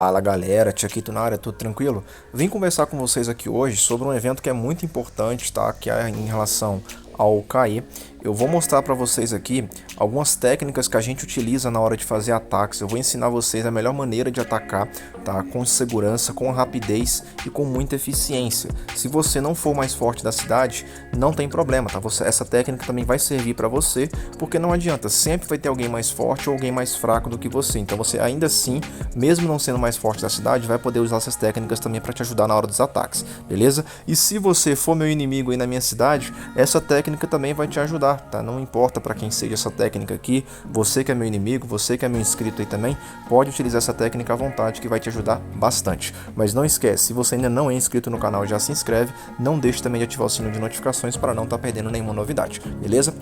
Fala galera, Tiaquito na área, tudo tranquilo? Vim conversar com vocês aqui hoje sobre um evento que é muito importante, tá? Que é em relação ao KE. Eu vou mostrar para vocês aqui algumas técnicas que a gente utiliza na hora de fazer ataques. Eu vou ensinar vocês a melhor maneira de atacar, tá? Com segurança, com rapidez e com muita eficiência. Se você não for o mais forte da cidade, não tem problema, tá? Essa técnica também vai servir para você, porque não adianta, sempre vai ter alguém mais forte ou alguém mais fraco do que você. Então você ainda assim, mesmo não sendo mais forte da cidade, vai poder usar essas técnicas também para te ajudar na hora dos ataques, beleza? E se você for meu inimigo aí na minha cidade, essa técnica também vai te ajudar. Tá? Não importa para quem seja essa técnica aqui, você que é meu inimigo, você que é meu inscrito aí também, pode utilizar essa técnica à vontade que vai te ajudar bastante. Mas não esquece, se você ainda não é inscrito no canal, já se inscreve, não deixe também de ativar o sino de notificações para não estar perdendo nenhuma novidade, beleza?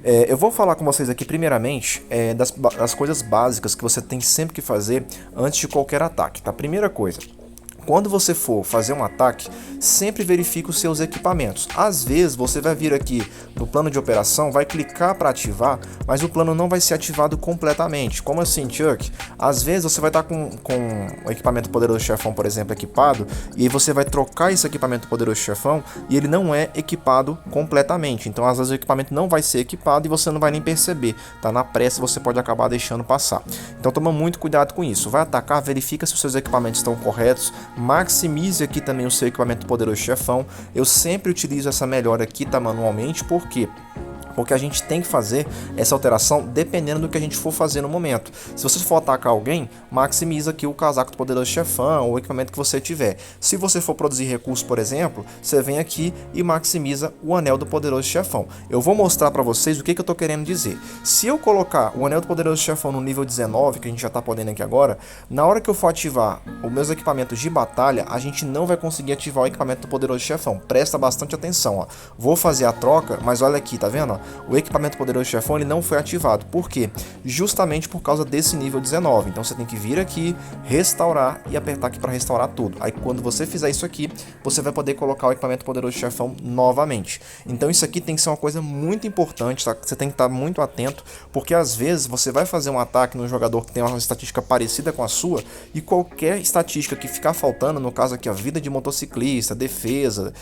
Eu vou falar com vocês aqui primeiramente das coisas básicas que você tem sempre que fazer antes de qualquer ataque, tá? Primeira coisa, quando você for fazer um ataque, sempre verifique os seus equipamentos. Às vezes você vai vir aqui no plano de operação, vai clicar para ativar, mas o plano não vai ser ativado completamente. Como assim, Chuck? Às vezes você vai estar com o equipamento Poderoso Chefão, por exemplo, equipado, e aí você vai trocar esse equipamento Poderoso Chefão e ele não é equipado completamente. Então às vezes o equipamento não vai ser equipado e você não vai nem perceber. Tá? Na pressa você pode acabar deixando passar. Então toma muito cuidado com isso. Vai atacar, verifica se os seus equipamentos estão corretos. Maximize aqui também o seu equipamento Poderoso Chefão. Eu sempre utilizo essa melhora aqui, tá, manualmente, por quê? Porque a gente tem que fazer essa alteração dependendo do que a gente for fazer no momento. Se você for atacar alguém, maximiza aqui o casaco do Poderoso Chefão ou o equipamento que você tiver. Se você for produzir recursos, por exemplo, você vem aqui e maximiza o anel do Poderoso Chefão. Eu vou mostrar para vocês o que eu estou querendo dizer. Se eu colocar o anel do Poderoso Chefão no nível 19, que a gente já está podendo aqui agora, na hora que eu for ativar os meus equipamentos de batalha, a gente não vai conseguir ativar o equipamento do Poderoso Chefão. Presta bastante atenção, ó. Vou fazer a troca, mas olha aqui, tá vendo? Ó? O equipamento Poderoso Chefão ele não foi ativado. Por quê? Justamente por causa desse nível 19. Então você tem que vir aqui, restaurar e apertar aqui para restaurar tudo. Aí quando você fizer isso aqui, você vai poder colocar o equipamento Poderoso Chefão novamente. Então isso aqui tem que ser uma coisa muito importante, tá? Você tem que estar muito atento, porque às vezes você vai fazer um ataque no jogador que tem uma estatística parecida com a sua, e qualquer estatística que ficar faltando, no caso aqui a vida de motociclista, defesa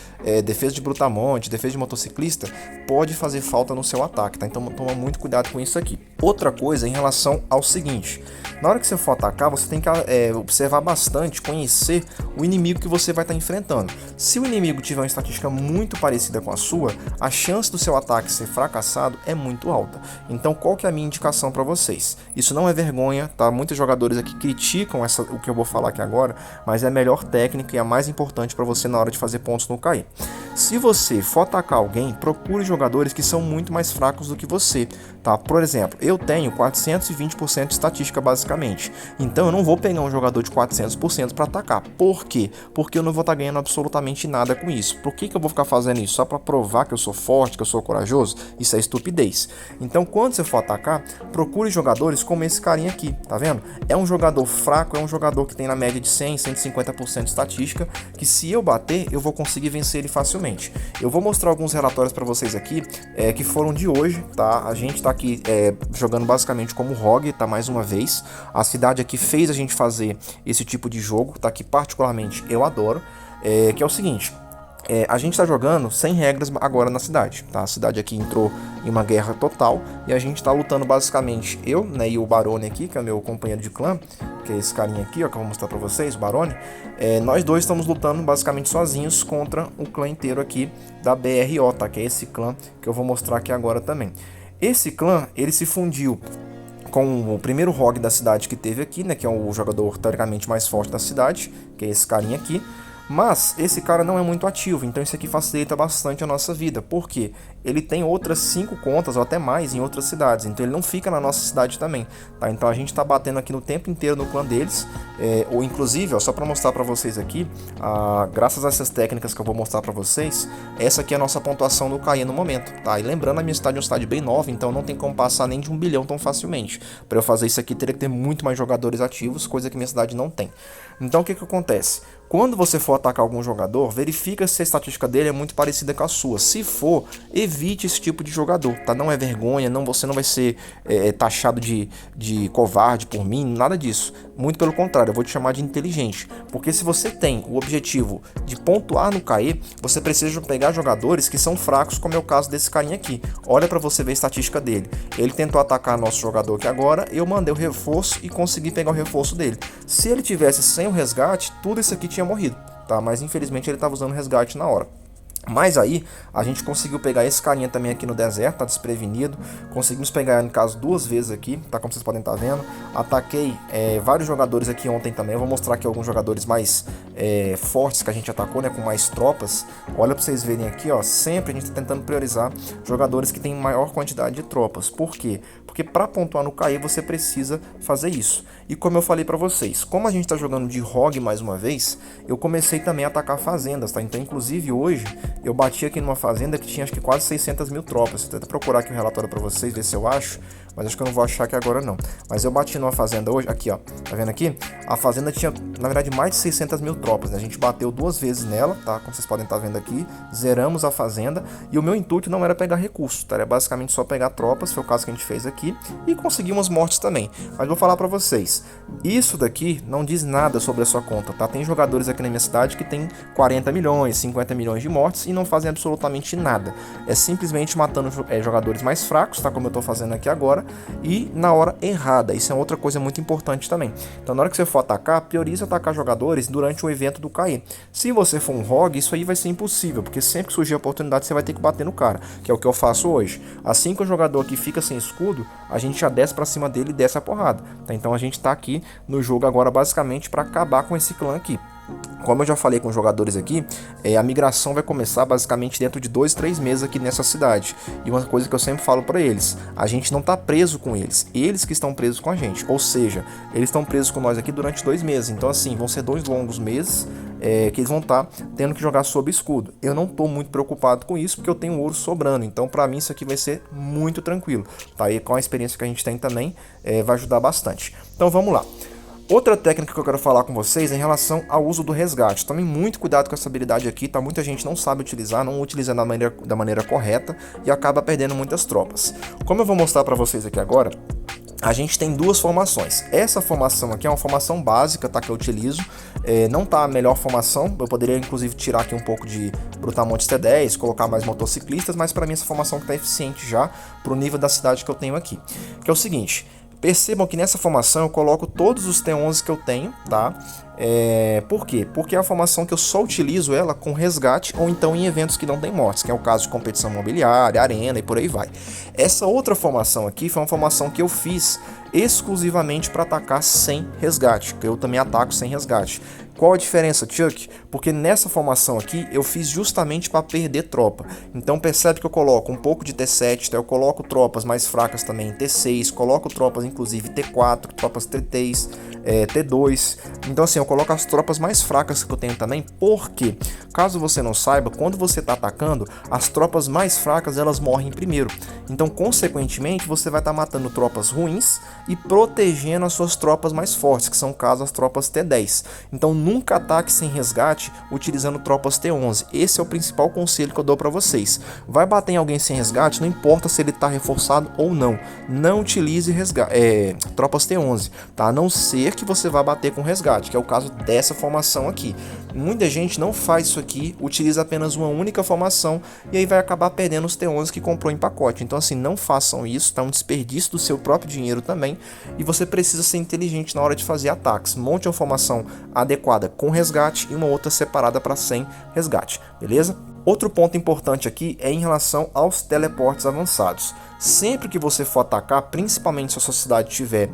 de brutamonte, defesa de motociclista, pode fazer falta no seu ataque, tá? Então toma muito cuidado com isso aqui. Outra coisa em relação ao seguinte: na hora que você for atacar, você tem que observar bastante, conhecer o inimigo que você vai estar enfrentando. Se o inimigo tiver uma estatística muito parecida com a sua, a chance do seu ataque ser fracassado é muito alta. Então qual que é a minha indicação para vocês? Isso não é vergonha, tá? Muitos jogadores aqui criticam o que eu vou falar aqui agora, mas é a melhor técnica e a mais importante para você na hora de fazer pontos no KE. Se você for atacar alguém, procure jogadores que são muito mais fracos do que você, tá? Por exemplo, eu tenho 420% de estatística basicamente, então eu não vou pegar um jogador de 400% para atacar. Por quê? Porque eu não vou estar ganhando absolutamente nada com isso. Por que eu vou ficar fazendo isso? Só para provar que eu sou forte, que eu sou corajoso? Isso é estupidez. Então quando você for atacar, procure jogadores como esse carinha aqui, tá vendo? É um jogador fraco, é um jogador que tem na média de 100, 150% de estatística, que se eu bater, eu vou conseguir vencer ele facilmente. Eu vou mostrar alguns relatórios para vocês aqui que foram de hoje, tá? A gente tá aqui jogando basicamente como ROG, tá? Mais uma vez, a cidade aqui fez a gente fazer esse tipo de jogo, tá? Que particularmente eu adoro, que é o seguinte: a gente está jogando sem regras agora na cidade, tá? A cidade aqui entrou em uma guerra total e a gente está lutando basicamente eu, né, e o Barone aqui, que é meu companheiro de clã, que é esse carinha aqui, ó, que eu vou mostrar para vocês, o Barone. Nós dois estamos lutando basicamente sozinhos contra o clã inteiro aqui da BRO, tá? Que é esse clã que eu vou mostrar aqui agora também. Esse clã, ele se fundiu com o primeiro ROG da cidade que teve aqui, né, que é o jogador teoricamente mais forte da cidade, que é esse carinha aqui. Mas esse cara não é muito ativo, então isso aqui facilita bastante a nossa vida. Por quê? Ele tem outras 5 contas ou até mais em outras cidades, então ele não fica na nossa cidade também, tá? Então a gente está batendo aqui no tempo inteiro no clã deles, ou inclusive, ó, só para mostrar para vocês aqui, graças a essas técnicas que eu vou mostrar para vocês, essa aqui é a nossa pontuação no KE no momento, tá? E lembrando, a minha cidade é uma cidade bem nova, então não tem como passar nem de 1 bilhão tão facilmente. Para eu fazer isso aqui teria que ter muito mais jogadores ativos, coisa que minha cidade não tem. Então o que acontece? Quando você for atacar algum jogador, verifica se a estatística dele é muito parecida com a sua. Se for, evite esse tipo de jogador, tá? Não é vergonha, você não vai ser taxado de covarde por mim, nada disso. Muito pelo contrário, eu vou te chamar de inteligente. Porque se você tem o objetivo de pontuar no KE, você precisa pegar jogadores que são fracos, como é o caso desse carinha aqui. Olha para você ver a estatística dele. Ele tentou atacar nosso jogador aqui agora, eu mandei o reforço e consegui pegar o reforço dele. Se ele tivesse sem o resgate, tudo isso aqui tinha morrido, tá? Mas infelizmente ele estava usando resgate na hora. Mas aí a gente conseguiu pegar esse carinha também aqui no deserto, tá desprevenido. Conseguimos pegar, no caso, 2 vezes aqui, tá? Como vocês podem estar vendo. Ataquei vários jogadores aqui ontem também. Eu vou mostrar aqui alguns jogadores mais fortes que a gente atacou, né? Com mais tropas. Olha pra vocês verem aqui, ó. Sempre a gente tá tentando priorizar jogadores que tem maior quantidade de tropas. Por quê? Porque para pontuar no KE você precisa fazer isso. E como eu falei pra vocês, como a gente tá jogando de ROG mais uma vez, eu comecei também a atacar fazendas, tá? Então, inclusive hoje eu bati aqui numa fazenda que tinha acho que quase 600 mil tropas. Vou tentar procurar aqui o relatório para vocês, ver se eu acho. Mas acho que eu não vou achar aqui agora não. Mas eu bati numa fazenda hoje, aqui ó, tá vendo aqui? A fazenda tinha, na verdade, mais de 600 mil tropas, né? A gente bateu 2 vezes nela, tá? Como vocês podem estar vendo aqui, zeramos a fazenda. E o meu intuito não era pegar recursos, tá? Era basicamente só pegar tropas, foi o caso que a gente fez aqui. E conseguimos mortes também. Mas vou falar pra vocês, isso daqui não diz nada sobre a sua conta, tá? Tem jogadores aqui na minha cidade que tem 40 milhões, 50 milhões de mortes e não fazem absolutamente nada. É simplesmente matando jogadores mais fracos, tá? Como eu tô fazendo aqui agora. E na hora errada, isso é outra coisa muito importante também. Então na hora que você for atacar, priorize atacar jogadores durante o evento do KE. Se você for um ROG, isso aí vai ser impossível, porque sempre que surgir a oportunidade você vai ter que bater no cara, que é o que eu faço hoje. Assim que o jogador aqui fica sem escudo, a gente já desce pra cima dele e desce a porrada, tá? Então a gente tá aqui no jogo agora basicamente para acabar com esse clã aqui. Como eu já falei com os jogadores aqui, a migração vai começar basicamente dentro de 2, 3 meses aqui nessa cidade. E uma coisa que eu sempre falo para eles, a gente não tá preso com eles, eles que estão presos com a gente. Ou seja, eles estão presos com nós aqui durante 2 meses. Então assim, vão ser 2 longos meses que eles vão estar tendo que jogar sob escudo. Eu não tô muito preocupado com isso, porque eu tenho ouro sobrando. Então para mim isso aqui vai ser muito tranquilo, tá? E com a experiência que a gente tem também, vai ajudar bastante. Então vamos lá. Outra técnica que eu quero falar com vocês é em relação ao uso do resgate. Tomem muito cuidado com essa habilidade aqui, tá? Muita gente não sabe utilizar, não utiliza da maneira correta e acaba perdendo muitas tropas. Como eu vou mostrar para vocês aqui agora, a gente tem 2 formações. Essa formação aqui é uma formação básica, tá? Que eu utilizo. Não tá a melhor formação. Eu poderia inclusive tirar aqui um pouco de Brutamontes T10, colocar mais motociclistas, mas para mim essa formação tá eficiente já pro nível da cidade que eu tenho aqui. Que é o seguinte. Percebam que nessa formação eu coloco todos os T11 que eu tenho, tá? Por quê? Porque é a formação que eu só utilizo ela com resgate ou então em eventos que não tem mortes, que é o caso de competição mobiliária, arena e por aí vai. Essa outra formação aqui foi uma formação que eu fiz exclusivamente para atacar sem resgate, que eu também ataco sem resgate. Qual a diferença, Chuck? Porque nessa formação aqui eu fiz justamente para perder tropa. Então percebe que eu coloco um pouco de T7, tá? Eu coloco tropas mais fracas também em T6, coloco tropas inclusive T4, tropas T3, T2. Então assim, eu coloco as tropas mais fracas que eu tenho também, porque, caso você não saiba, quando você está atacando, as tropas mais fracas elas morrem primeiro. Então consequentemente você vai estar matando tropas ruins e protegendo as suas tropas mais fortes, que são caso as tropas T10. Então nunca ataque sem resgate utilizando tropas T11. Esse é o principal conselho que eu dou para vocês. Vai bater em alguém sem resgate, não importa se ele está reforçado ou não. Não utilize tropas T11, tá? A não ser que você vá bater com resgate, que é o caso dessa formação aqui. Muita gente não faz isso aqui, utiliza apenas uma única formação e aí vai acabar perdendo os T11 que comprou em pacote. Então assim, não façam isso, tá? Um desperdício do seu próprio dinheiro também e você precisa ser inteligente na hora de fazer ataques. Monte uma formação adequada com resgate e uma outra separada para sem resgate, beleza? Outro ponto importante aqui é em relação aos teleportes avançados. Sempre que você for atacar, principalmente se a sua cidade tiver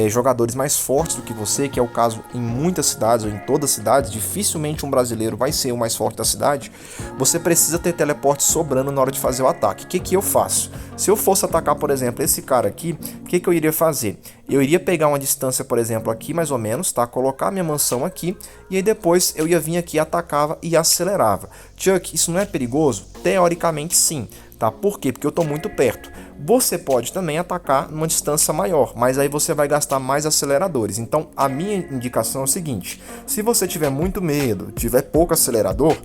jogadores mais fortes do que você, que é o caso em muitas cidades ou em todas as cidades, dificilmente um brasileiro vai ser o mais forte da cidade, você precisa ter teleporte sobrando na hora de fazer o ataque. O que eu faço? Se eu fosse atacar, por exemplo, esse cara aqui, o que eu iria fazer? Eu iria pegar uma distância, por exemplo, aqui mais ou menos, tá? Colocar minha mansão aqui e aí depois eu ia vir aqui, atacava e acelerava. Chuck, isso não é perigoso? Teoricamente sim. tá? Por quê? Porque eu tô muito perto. Você pode também atacar numa distância maior, mas aí você vai gastar mais aceleradores. Então a minha indicação é o seguinte: se você tiver muito medo, tiver pouco acelerador,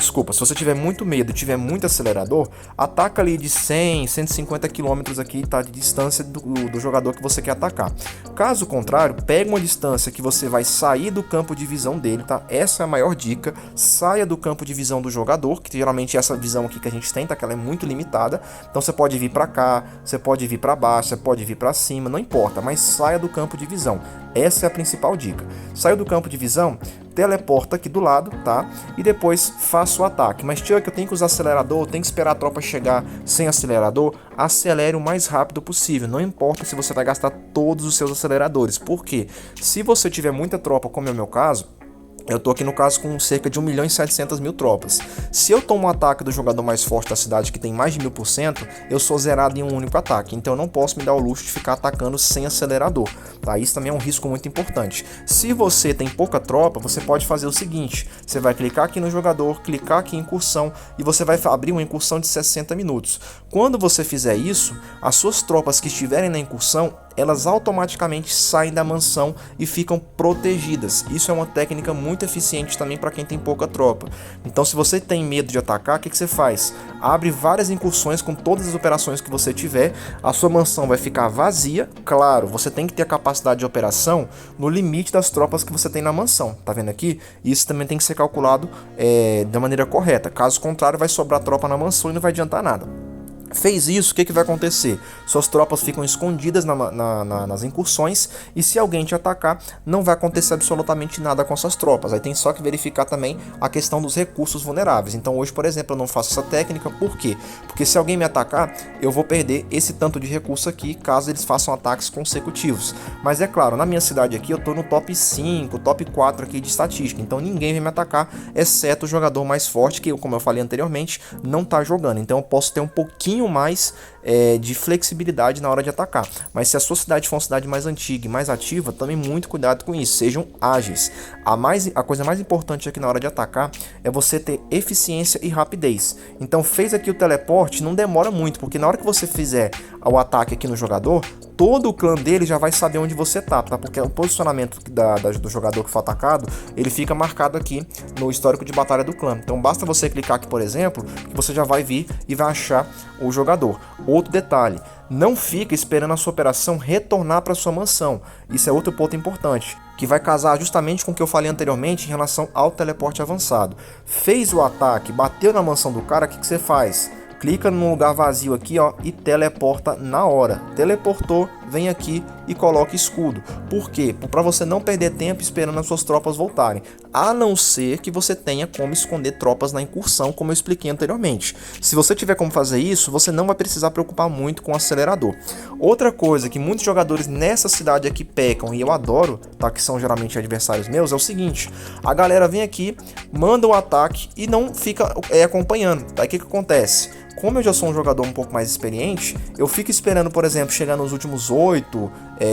se você tiver muito medo e tiver muito acelerador, ataca ali de 100, 150 km aqui, tá, de distância do jogador que você quer atacar. Caso contrário, pega uma distância que você vai sair do campo de visão dele, tá? Essa é a maior dica. Saia do campo de visão do jogador, que geralmente essa visão aqui que a gente tem, tá? Que ela é muito limitada. Então você pode vir para cá, você pode vir para baixo, você pode vir para cima, não importa, mas saia do campo de visão. Essa é a principal dica. Saiu do campo de visão, teleporta aqui do lado, tá? E depois faça o ataque. Mas Chuck, eu tenho que usar acelerador, eu tenho que esperar a tropa chegar sem acelerador. Acelere o mais rápido possível. Não importa se você vai gastar todos os seus aceleradores. Por quê? Se você tiver muita tropa, como é o meu caso, eu tô aqui no caso com cerca de 1.700.000 tropas. Se eu tomo um ataque do jogador mais forte da cidade, que tem mais de 1000%, eu sou zerado em um único ataque. Então eu não posso me dar o luxo de ficar atacando sem acelerador, tá? Isso também é um risco muito importante. Se você tem pouca tropa, você pode fazer o seguinte: você vai clicar aqui no jogador, clicar aqui em incursão, e você vai abrir uma incursão de 60 minutos. Quando você fizer isso, as suas tropas que estiverem na incursão, elas automaticamente saem da mansão e ficam protegidas. Isso é uma técnica muito eficiente também para quem tem pouca tropa. Então, se você tem medo de atacar, o que você faz? Abre várias incursões com todas as operações que você tiver, a sua mansão vai ficar vazia. Claro, você tem que ter a capacidade de operação no limite das tropas que você tem na mansão. Tá vendo aqui? Isso também tem que ser calculado da maneira correta. Caso contrário, vai sobrar tropa na mansão e não vai adiantar nada. Fez isso, o que vai acontecer? Suas tropas ficam escondidas nas incursões, e se alguém te atacar, não vai acontecer absolutamente nada com suas tropas. Aí tem só que verificar também a questão dos recursos vulneráveis. Então hoje, por exemplo, eu não faço essa técnica. Por quê? Porque se alguém me atacar, eu vou perder esse tanto de recurso aqui, caso eles façam ataques consecutivos. Mas é claro, na minha cidade aqui, eu tô no top 5, top 4 aqui de estatística. Então ninguém vai me atacar, exceto o jogador mais forte, que, como eu falei anteriormente, não tá jogando. Então eu posso ter um pouquinho mais de flexibilidade na hora de atacar. Mas se a sua cidade for uma cidade mais antiga e mais ativa, tome muito cuidado com isso, sejam ágeis. A coisa mais importante aqui na hora de atacar é você ter eficiência e rapidez. Então fez aqui o teleporte, não demora muito, porque na hora que você fizer o ataque aqui no jogador, todo o clã dele já vai saber onde você tá? Porque o posicionamento do jogador que foi atacado, ele fica marcado aqui no histórico de batalha do clã. Então basta você clicar aqui, por exemplo, que você já vai vir e vai achar o jogador. Outro detalhe: não fica esperando a sua operação retornar para sua mansão. Isso é outro ponto importante, que vai casar justamente com o que eu falei anteriormente em relação ao teleporte avançado. Fez o ataque, bateu na mansão do cara, o que você faz? Clica no lugar vazio aqui, ó, e teleporta na hora. Teleportou, vem aqui e coloca escudo. Por quê? Para você não perder tempo esperando as suas tropas voltarem. A não ser que você tenha como esconder tropas na incursão, como eu expliquei anteriormente. Se você tiver como fazer isso, você não vai precisar preocupar muito com o acelerador. Outra coisa que muitos jogadores nessa cidade aqui pecam, e eu adoro, tá, que são geralmente adversários meus, é o seguinte: a galera vem aqui, manda o ataque e não fica acompanhando. Tá? O que acontece? Como eu já sou um jogador um pouco mais experiente, eu fico esperando, por exemplo, chegar nos últimos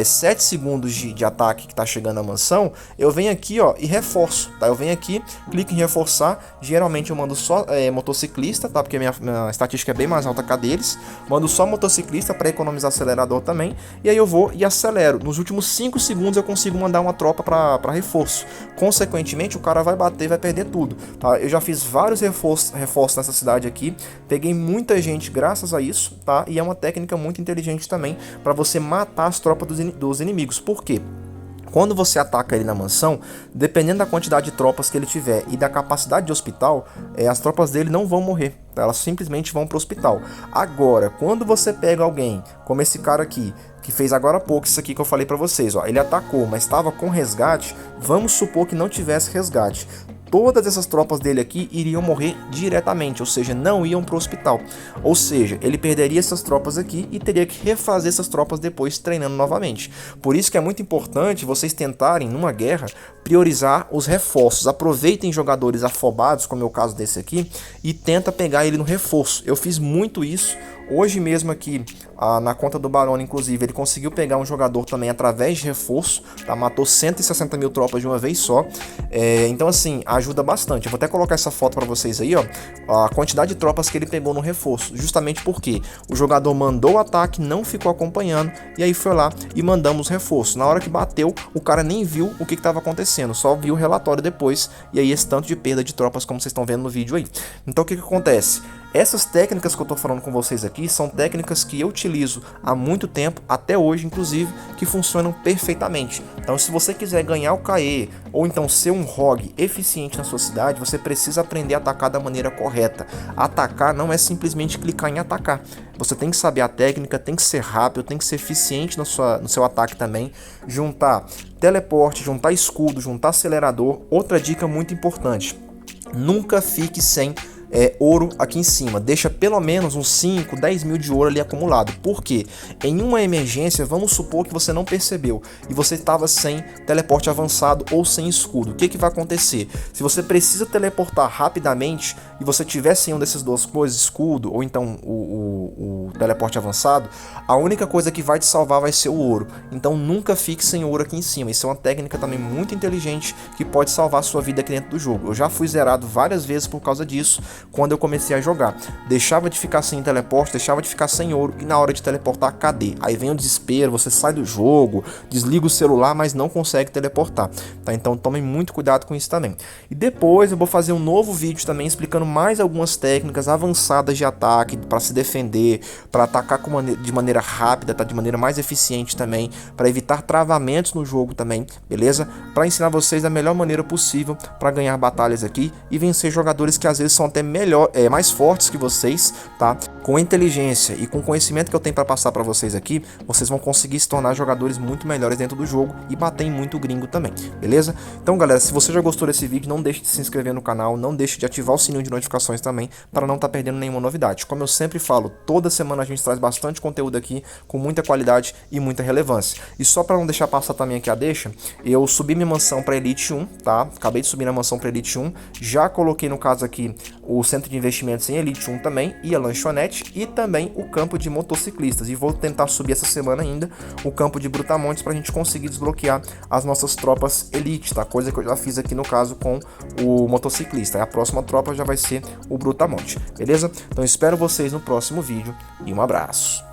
7 segundos de ataque que tá chegando na mansão. Eu venho aqui, ó, e reforço, tá? Eu venho aqui, clico em reforçar. Geralmente eu mando só motociclista, tá? Porque minha estatística é bem mais alta que a deles. Mando só motociclista para economizar acelerador também. E aí eu vou e acelero. Nos últimos 5 segundos eu consigo mandar uma tropa para reforço. Consequentemente, o cara vai bater e vai perder tudo, tá? Eu já fiz vários reforços nessa cidade aqui. Peguei muita gente graças a isso, tá? E é uma técnica muito inteligente também para você matar as tropas dos inimigos. Por quê? Quando você ataca ele na mansão, dependendo da quantidade de tropas que ele tiver e da capacidade de hospital, as tropas dele não vão morrer, tá? Elas simplesmente vão para o hospital. Agora, quando você pega alguém, como esse cara aqui, que fez agora há pouco isso aqui que eu falei para vocês, ó, ele atacou, mas estava com resgate, vamos supor que não tivesse resgate. Todas essas tropas dele aqui iriam morrer diretamente, ou seja, não iam para o hospital. Ou seja, ele perderia essas tropas aqui e teria que refazer essas tropas depois treinando novamente. Por isso que é muito importante vocês tentarem, numa guerra, priorizar os reforços. Aproveitem jogadores afobados, como é o caso desse aqui, e tenta pegar ele no reforço. Eu fiz muito isso Hoje mesmo aqui, na conta do Barone, inclusive, ele conseguiu pegar um jogador também através de reforço, tá? Matou 160 mil tropas de uma vez só. Então assim, ajuda bastante. Eu vou até colocar essa foto para vocês aí, ó, a quantidade de tropas que ele pegou no reforço, justamente porque o jogador mandou o ataque, não ficou acompanhando, e aí foi lá e mandamos reforço. Na hora que bateu, o cara nem viu o que estava acontecendo, só viu o relatório depois, e aí esse tanto de perda de tropas como vocês estão vendo no vídeo aí. Então o que acontece? Essas técnicas que eu tô falando com vocês aqui são técnicas que eu utilizo há muito tempo, até hoje inclusive, que funcionam perfeitamente. Então se você quiser ganhar o CAE, ou então ser um rogue eficiente na sua cidade, você precisa aprender a atacar da maneira correta. Atacar não é simplesmente clicar em atacar. Você tem que saber a técnica, tem que ser rápido, tem que ser eficiente no seu ataque também. Juntar teleporte, juntar escudo, juntar acelerador. Outra dica muito importante: nunca fique sem ouro aqui em cima, deixa pelo menos uns 5, 10 mil de ouro ali acumulado. Por quê? Em uma emergência, vamos supor que você não percebeu e você estava sem teleporte avançado ou sem escudo. O que vai acontecer? Se você precisa teleportar rapidamente e você tiver sem um dessas duas coisas, escudo ou então o teleporte avançado, a única coisa que vai te salvar vai ser o ouro. Então nunca fique sem ouro aqui em cima. Isso é uma técnica também muito inteligente que pode salvar a sua vida aqui dentro do jogo. Eu já fui zerado várias vezes por causa disso. Quando eu comecei a jogar, deixava de ficar sem teleporte, deixava de ficar sem ouro, e na hora de teleportar, cadê? Aí vem o desespero, você sai do jogo, desliga o celular, mas não consegue teleportar, tá? Então tomem muito cuidado com isso também. E depois eu vou fazer um novo vídeo também explicando mais algumas técnicas avançadas de ataque para se defender, para atacar de maneira rápida, tá? De maneira mais eficiente também, para evitar travamentos no jogo também, beleza? Para ensinar vocês da melhor maneira possível para ganhar batalhas aqui e vencer jogadores que às vezes são até mais fortes que vocês, tá? Com inteligência e com conhecimento que eu tenho para passar para vocês aqui, vocês vão conseguir se tornar jogadores muito melhores dentro do jogo e bater em muito gringo também, beleza? Então galera, se você já gostou desse vídeo, não deixe de se inscrever no canal, não deixe de ativar o sininho de notificações também, para não estar perdendo nenhuma novidade. Como eu sempre falo, toda semana a gente traz bastante conteúdo aqui, com muita qualidade e muita relevância. E só para não deixar passar também aqui a deixa, eu subi minha mansão para Elite 1, tá? Acabei de subir na mansão para Elite 1, já coloquei no caso aqui o centro de investimentos em Elite 1 também, e a lanchonete, e também o campo de motociclistas, e vou tentar subir essa semana ainda o campo de brutamontes para a gente conseguir desbloquear as nossas tropas Elite, tá? Coisa que eu já fiz aqui no caso com o motociclista. A próxima tropa já vai ser o brutamonte, beleza? Então espero vocês no próximo vídeo e um abraço.